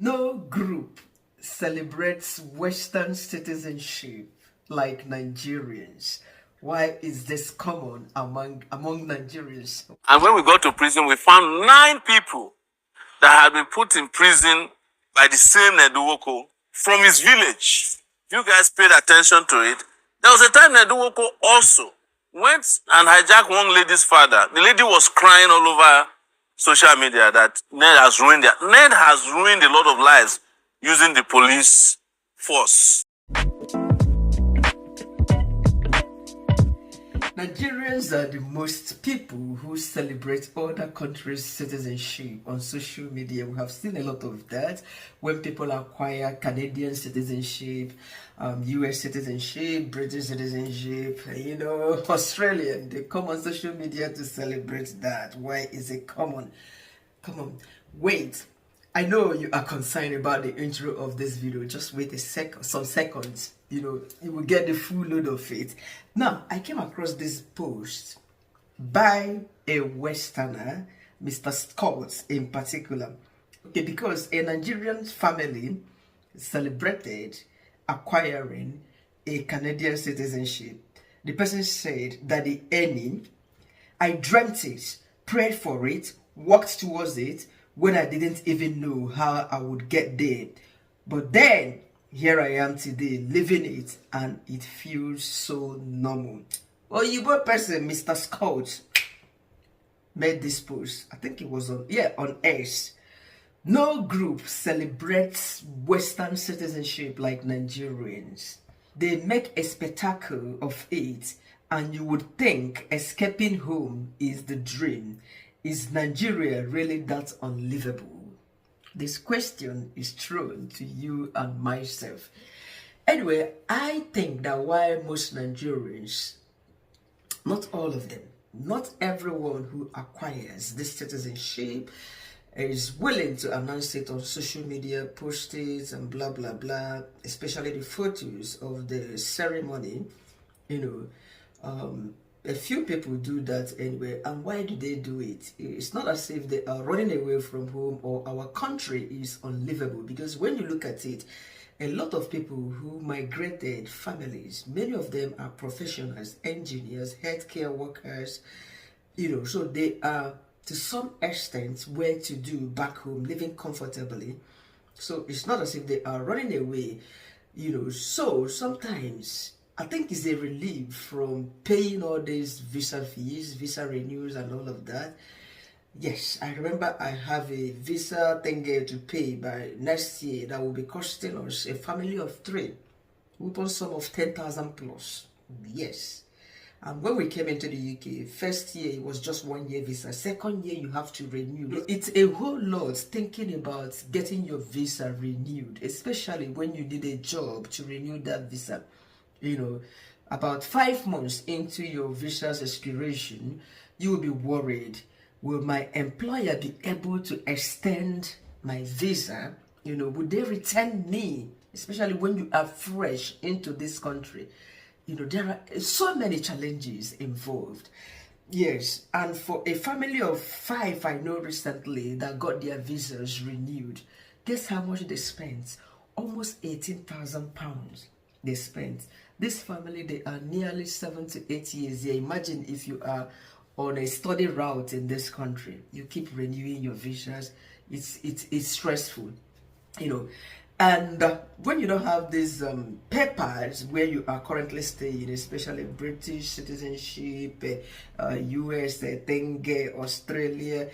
No group celebrates Western citizenship like Nigerians. Why is this common among Nigerians? And when we got to prison, we found 9 people that had been put in prison by the same Neduwoko from his village. If you guys paid attention to it, there was a time Neduwoko also went and hijacked one lady's father. The lady was crying all over social media that Ned has ruined a lot of lives using the police force. Nigerians are the most people who celebrate other countries' citizenship on social media. We have seen a lot of that when people acquire Canadian citizenship, US citizenship, British citizenship, Australian. They come on social media to celebrate that. Why is it common? Come on, wait. I know you are concerned about the intro of this video. Just wait some seconds. You will get the full load of it. Now, I came across this post by a Westerner, Mr. Scott in particular. Okay, because a Nigerian family celebrated acquiring a Canadian citizenship. The person said that the earning, I dreamt it, prayed for it, worked towards it, when I didn't even know how I would get there. But then, here I am today, living it, and it feels so normal. Well, you both person, Mr. Scott, made this post. I think it was on X. No group celebrates Western citizenship like Nigerians. They make a spectacle of it, and you would think escaping home is the dream. Is Nigeria really that unlivable? This question is thrown to you and myself. Anyway, I think that why most Nigerians, not all of them, not everyone who acquires this citizenship is willing to announce it on social media, post it and blah blah blah, especially the photos of the ceremony, a few people do that anyway. And why do they do it? It's not as if they are running away from home or our country is unlivable, because when you look at it, a lot of people who migrated families, many of them are professionals, engineers, healthcare workers, so they are to some extent well to do back home, living comfortably. So it's not as if they are running away, so sometimes I think it's a relief from paying all these visa fees, visa renewals and all of that. Yes, I remember I have a visa thing to pay by next year that will be costing us, a family of 3, weapon sum of 10,000 plus. Yes. And when we came into the UK, first year it was just 1 year visa. Second year you have to renew. It's a whole lot thinking about getting your visa renewed, especially when you need a job to renew that visa. About 5 months into your visa's expiration, you will be worried, will my employer be able to extend my visa? Would they return me? Especially when you are fresh into this country. There are so many challenges involved. Yes, and for a family of 5, I know recently that got their visas renewed. Guess how much they spent? Almost 18,000 pounds they spent. This family, they are nearly 7 to 8 years here. Imagine if you are on a study route in this country, you keep renewing your visas. It's stressful, And when you don't have these papers where you are currently staying, especially British citizenship, US, Australia,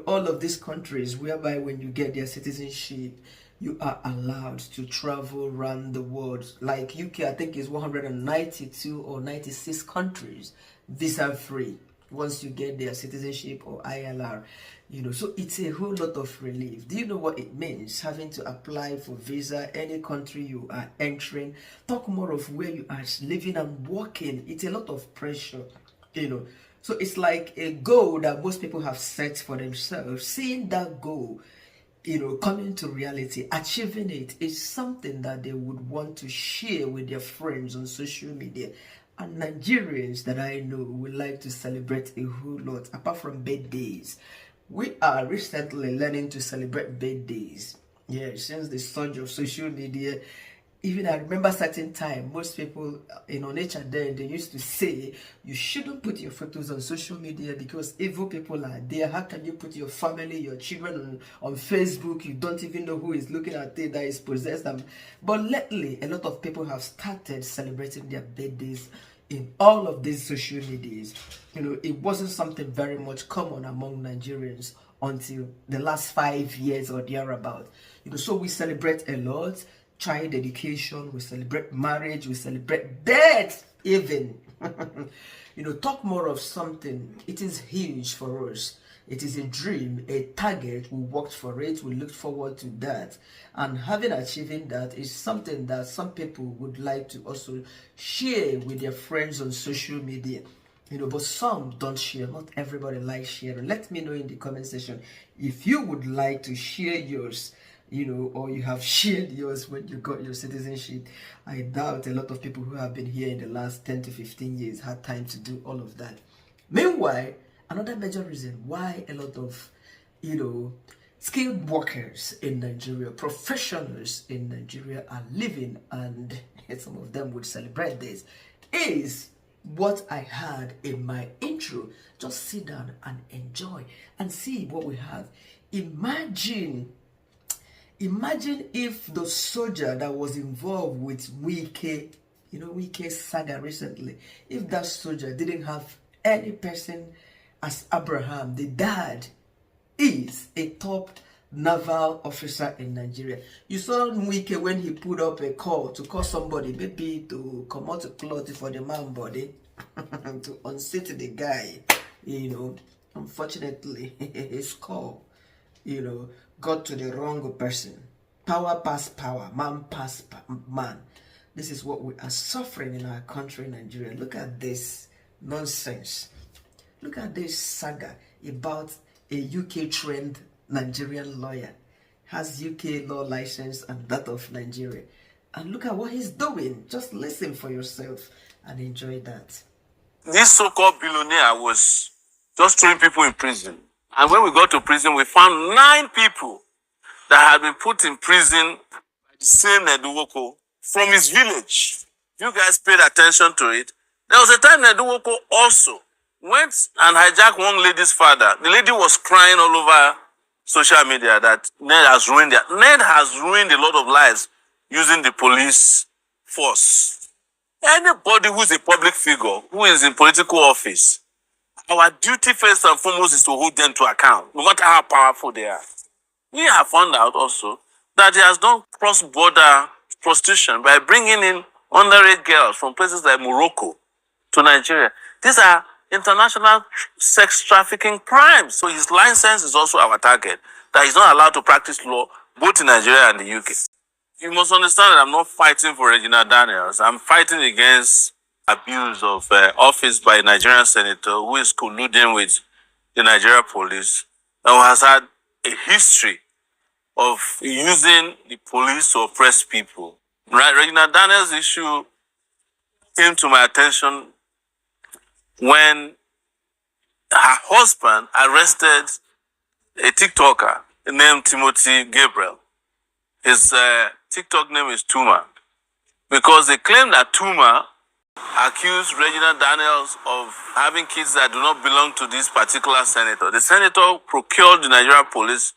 all of these countries whereby when you get their citizenship, you are allowed to travel around the world. Like UK, I think is 192 or 96 countries visa free once you get their citizenship or ILR. So it's a whole lot of relief. Do you know what it means having to apply for visa any country you are entering? Talk more of where you are living and working. It's a lot of pressure, So it's like a goal that most people have set for themselves. Seeing that goal, coming to reality, achieving it is something that they would want to share with their friends on social media. And Nigerians that I know would like to celebrate a whole lot, apart from birthdays. We are recently learning to celebrate birthdays. Yeah, since the surge of social media, even I remember certain time, most people in nature then they used to say you shouldn't put your photos on social media because evil people are there. How can you put your family, your children on Facebook? You don't even know who is looking at it that is possessed them. But lately, a lot of people have started celebrating their birthdays in all of these social medias. It wasn't something very much common among Nigerians until the last 5 years or thereabout. So we celebrate a lot. Child education, we celebrate marriage, we celebrate death even. Talk more of something. It is huge for us. It is a dream, a target. We worked for it, we looked forward to that. And having achieving that is something that some people would like to also share with their friends on social media. But some don't share. Not everybody likes sharing. Let me know in the comment section if you would like to share yours, or you have shared yours when you got your citizenship. I doubt a lot of people who have been here in the last 10 to 15 years had time to do all of that. Meanwhile, another major reason why a lot of, skilled workers in Nigeria, professionals in Nigeria are living, and some of them would celebrate this, is what I had in my intro. Just sit down and enjoy and see what we have. Imagine if the soldier that was involved with Wike's saga recently, if that soldier didn't have any person as Abraham, the dad is a top naval officer in Nigeria. You saw Wike when he put up a call to call somebody, maybe to come out a cloth for the man body, to unseat the guy. Unfortunately, his call, got to the wrong person. Power past power, man past man. This is what we are suffering in our country, Nigeria. Look at this nonsense. Look at this saga about a UK trained Nigerian lawyer. Has UK law license and that of Nigeria. And look at what he's doing. Just listen for yourself and enjoy that. This so-called billionaire was just throwing people in prison. And when we got to prison, we found 9 people that had been put in prison by the same Neduwoko from his village. You guys paid attention to it. There was a time Neduwoko also went and hijacked one lady's father. The lady was crying all over social media that Ned has ruined their... Ned has ruined a lot of lives using the police force. Anybody who's a public figure, who is in political office, our duty first and foremost is to hold them to account, no matter how powerful they are. We have found out also that he has done cross-border prostitution by bringing in underage girls from places like Morocco to Nigeria. These are international sex trafficking crimes. So his license is also our target, that he's not allowed to practice law both in Nigeria and the UK. You must understand that I'm not fighting for Regina Daniels. I'm fighting against abuse of office by a Nigerian senator who is colluding with the Nigeria police and who has had a history of using the police to oppress people. Right? Regina Daniels' issue came to my attention when her husband arrested a TikToker named Timothy Gabriel. His TikTok name is Tuma, because they claim that Tuma accused Regina Daniels of having kids that do not belong to this particular senator. The senator procured the Nigeria police,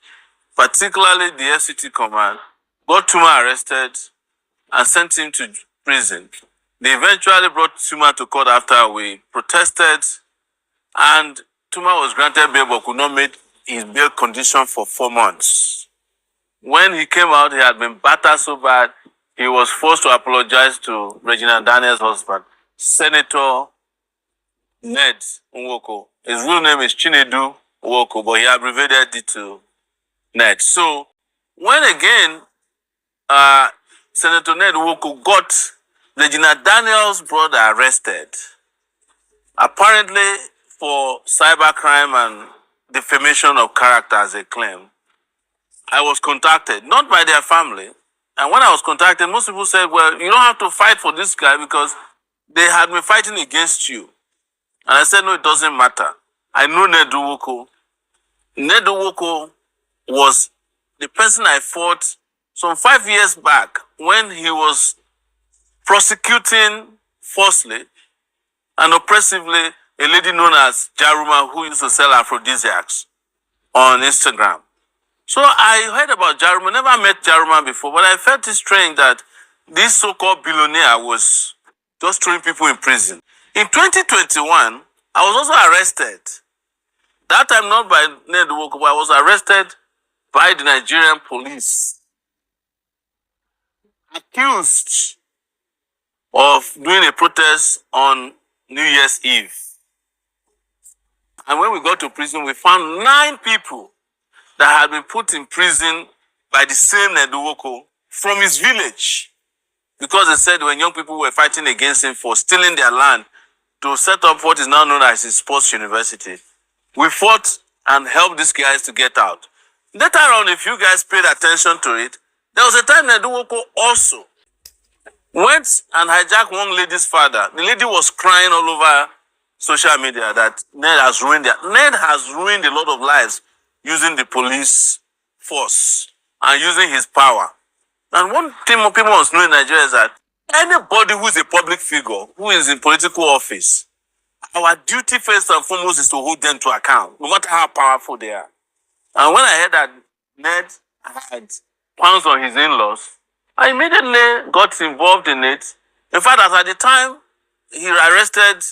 particularly the FCT command, got Tuma arrested and sent him to prison. They eventually brought Tuma to court after we protested, and Tuma was granted bail but could not meet his bail condition for 4 months. When he came out, he had been battered so bad, he was forced to apologize to Regina Daniels' husband, Senator Ned Nwoko. His real name is Chinedu Nwoko, but he abbreviated it to Ned. So, when again, Senator Ned Nwoko got Regina Daniels' brother arrested, apparently for cybercrime and defamation of character as a claim, I was contacted, not by their family. And when I was contacted, most people said, well, you don't have to fight for this guy because they had been fighting against you. And I said, no, it doesn't matter. I know Nedu Woko. Nedu Woko was the person I fought some 5 years back when he was prosecuting falsely and oppressively a lady known as Jaruma who used to sell aphrodisiacs on Instagram. So I heard about Jaruma, never met Jaruma before, but I felt it strange that this so-called billionaire was just throwing people in prison. In 2021, I was also arrested. That time not by Ned Nwoko, but I was arrested by the Nigerian police, accused of doing a protest on New Year's Eve. And when we got to prison, we found 9 people that had been put in prison by the same Ned Nwoko from his village, because they said when young people were fighting against him for stealing their land to set up what is now known as his sports university. We fought and helped these guys to get out. Later on, if you guys paid attention to it, there was a time Ned Nwoko also went and hijacked one lady's father. The lady was crying all over social media that Ned has ruined Ned has ruined a lot of lives using the police force and using his power. And one thing people must know in Nigeria is that anybody who is a public figure, who is in political office, our duty first and foremost is to hold them to account, no matter how powerful they are. And when I heard that Ned had pounced on his in-laws, I immediately got involved in it. In fact, as at the time he arrested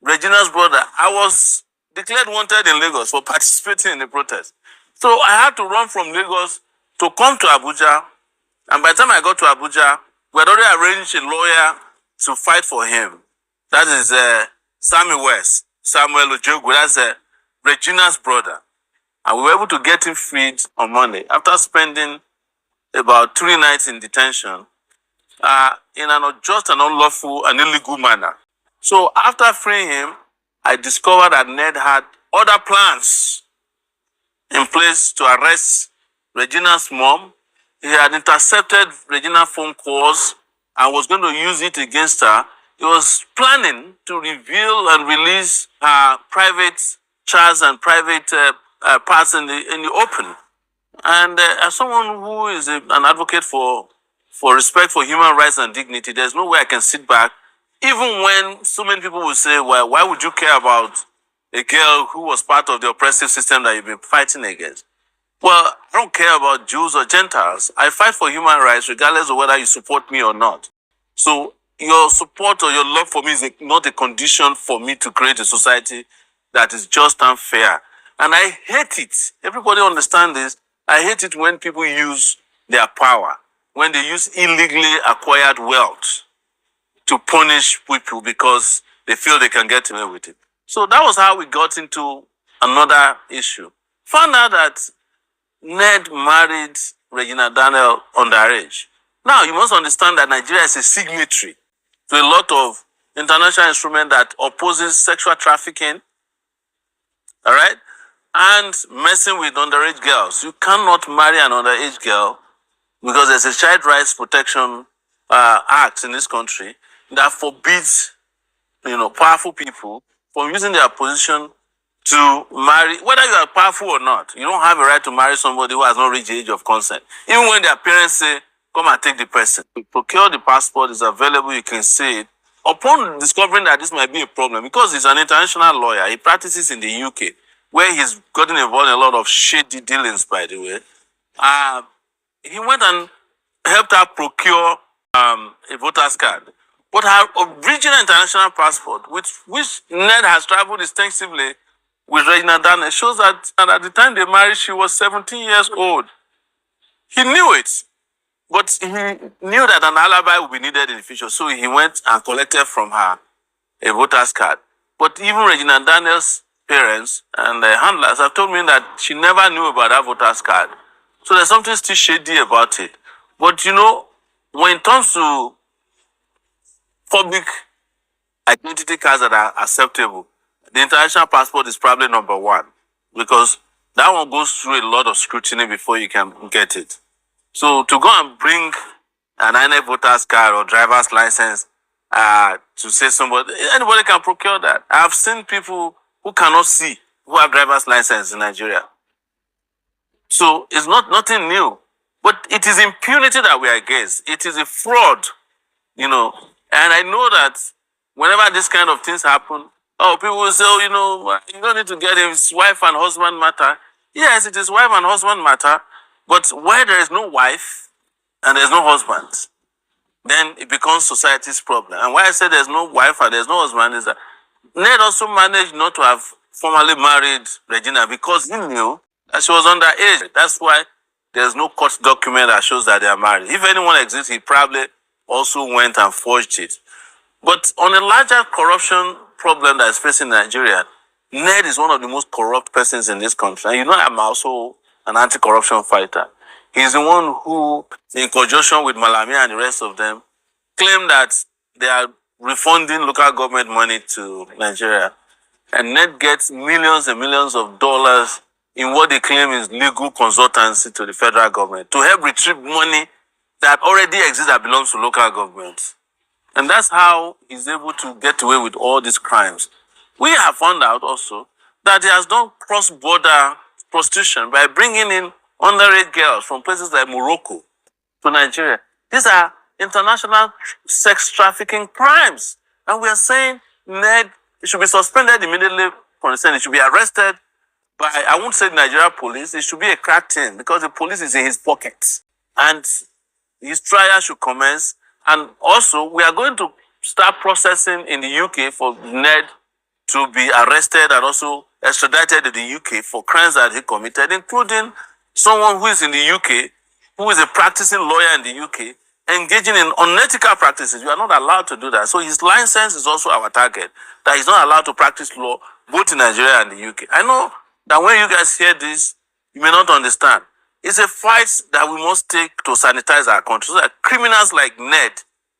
Regina's brother, I was declared wanted in Lagos for participating in the protest. So I had to run from Lagos to come to Abuja. And by the time I got to Abuja, we had already arranged a lawyer to fight for him. That is Samuel Ojogu. That's Regina's brother. And we were able to get him freed on Monday after spending about 3 nights in detention in an unjust and unlawful and illegal manner. So after freeing him, I discovered that Ned had other plans in place to arrest Regina's mom. He had intercepted Regina's phone calls and was going to use it against her. He was planning to reveal and release her private chats and private parts in the open. And as someone who is an advocate for respect for human rights and dignity, there's no way I can sit back, even when so many people will say, well, why would you care about a girl who was part of the oppressive system that you've been fighting against? Well, I don't care about Jews or Gentiles. I fight for human rights regardless of whether you support me or not. So your support or your love for me is not a condition for me to create a society that is just and fair. And I hate it. Everybody understand this. I hate it when people use their power, when they use illegally acquired wealth to punish people because they feel they can get away with it. So that was how we got into another issue. Found out that Ned married Regina Daniel underage. Now, you must understand that Nigeria is a signatory to a lot of international instruments that opposes sexual trafficking, all right, and messing with underage girls. You cannot marry an underage girl because there's a Child Rights Protection Act in this country that forbids, powerful people from using their position to marry, whether you are powerful or not. You don't have a right to marry somebody who has not reached the age of consent. Even when their parents say, come and take the person. You procure the passport, is available, you can see it. Upon discovering that this might be a problem, because he's an international lawyer, he practices in the UK, where he's gotten involved in a lot of shady dealings, by the way, he went and helped her procure a voter's card. But her original international passport, which Ned has traveled extensively with Regina Daniel, shows that at the time they married, she was 17 years old. He knew it, but he knew that an alibi would be needed in the future, so he went and collected from her a voter's card. But even Regina Daniel's parents and the handlers have told me that she never knew about that voter's card. So there's something still shady about it. But when it comes to public identity cards that are acceptable, the international passport is probably number one, because that one goes through a lot of scrutiny before you can get it. So to go and bring an INEC voter's card or driver's license to say anybody can procure that. I've seen people who cannot see who have driver's license in Nigeria. So it's nothing new. But it is impunity that we are against. It is a fraud, you know. And I know that whenever this kind of things happen, oh, people will say, oh, you know, you don't need to get his wife and husband matter. Yes, it is wife and husband matter. But where there is no wife and there's no husband, then it becomes society's problem. And why I say there's no wife and there's no husband is that Ned also managed not to have formally married Regina because he knew that she was underage. That's why there's no court document that shows that they are married. If anyone exists, he probably also went and forged it. But on a larger corruption problem that is facing Nigeria, Ned is one of the most corrupt persons in this country. And you know, I'm also an anti-corruption fighter. He's the one who, in conjunction with Malami and the rest of them, claim that they are refunding local government money to Nigeria. And Ned gets millions and millions of dollars in what they claim is legal consultancy to the federal government to help retrieve money that already exists that belongs to local governments. And that's how he's able to get away with all these crimes. We have found out also that he has done cross-border prostitution by bringing in underage girls from places like Morocco to Nigeria. These are international sex trafficking crimes. And we are saying Ned should be suspended immediately from the Senate. He should be arrested by, I won't say Nigeria police, it should be a crack team because the police is in his pocket. And his trial should commence. And also, we are going to start processing in the UK for Ned to be arrested and also extradited to the UK for crimes that he committed, including someone who is in the UK, who is a practicing lawyer in the UK, engaging in unethical practices. You are not allowed to do that. So his license is also our target, that he's not allowed to practice law both in Nigeria and the UK. I know that when you guys hear this, you may not understand. It's a fight that we must take to sanitize our country so that criminals like Ned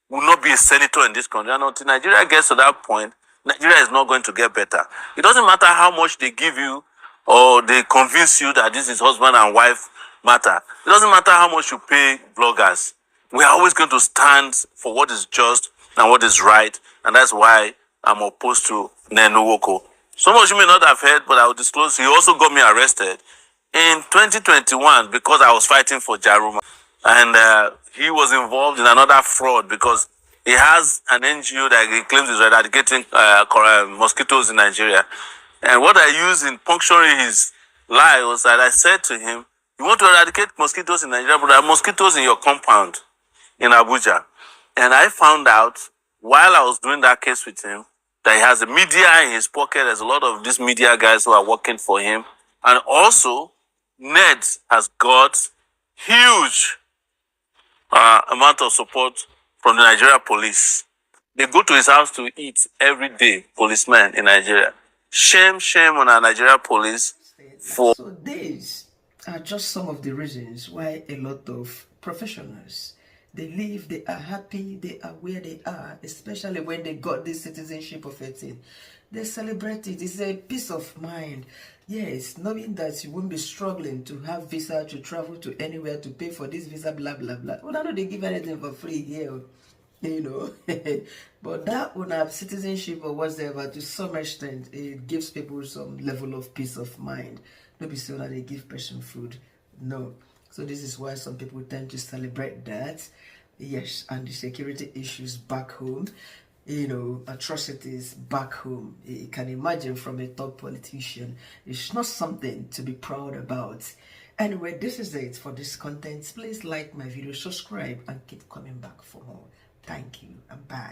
will not be a senator in this country. And until Nigeria gets to that point, Nigeria is not going to get better. It doesn't matter how much they give you or they convince you that this is husband and wife matter. It doesn't matter how much you pay bloggers. We are always going to stand for what is just and what is right. And that's why I'm opposed to Nenowoko. Some of you may not have heard, but I will disclose. He also got me arrested in 2021 because I was fighting for Jaruma. And he was involved in another fraud because he has an NGO that he claims is eradicating mosquitoes in Nigeria. And what I used in puncturing his lie was that I said to him, you want to eradicate mosquitoes in Nigeria, but there are mosquitoes in your compound in Abuja. And I found out while I was doing that case with him that he has a media in his pocket. There's a lot of these media guys who are working for him. And also, Ned has got huge amount of support from the Nigeria police. They go to his house to eat every day, policemen in Nigeria. Shame on our Nigeria police for... So these are just some of the reasons why a lot of professionals, they live, they are happy, they are where they are, especially when they got this citizenship of 18. They celebrate it. It's a peace of mind. Yes, knowing that you won't be struggling to have visa, to travel to anywhere, to pay for this visa, blah, blah, blah. Well, I know they give anything for free here, you know. But that one have citizenship or whatever, to some extent, it gives people some level of peace of mind. Not be so that they give person food. No. So this is why some people tend to celebrate that. Yes, and the security issues back home, you know, atrocities back home. You can imagine from a top politician. It's not something to be proud about. Anyway, this is it for this content. Please like my video, subscribe, and keep coming back for more. Thank you, and bye.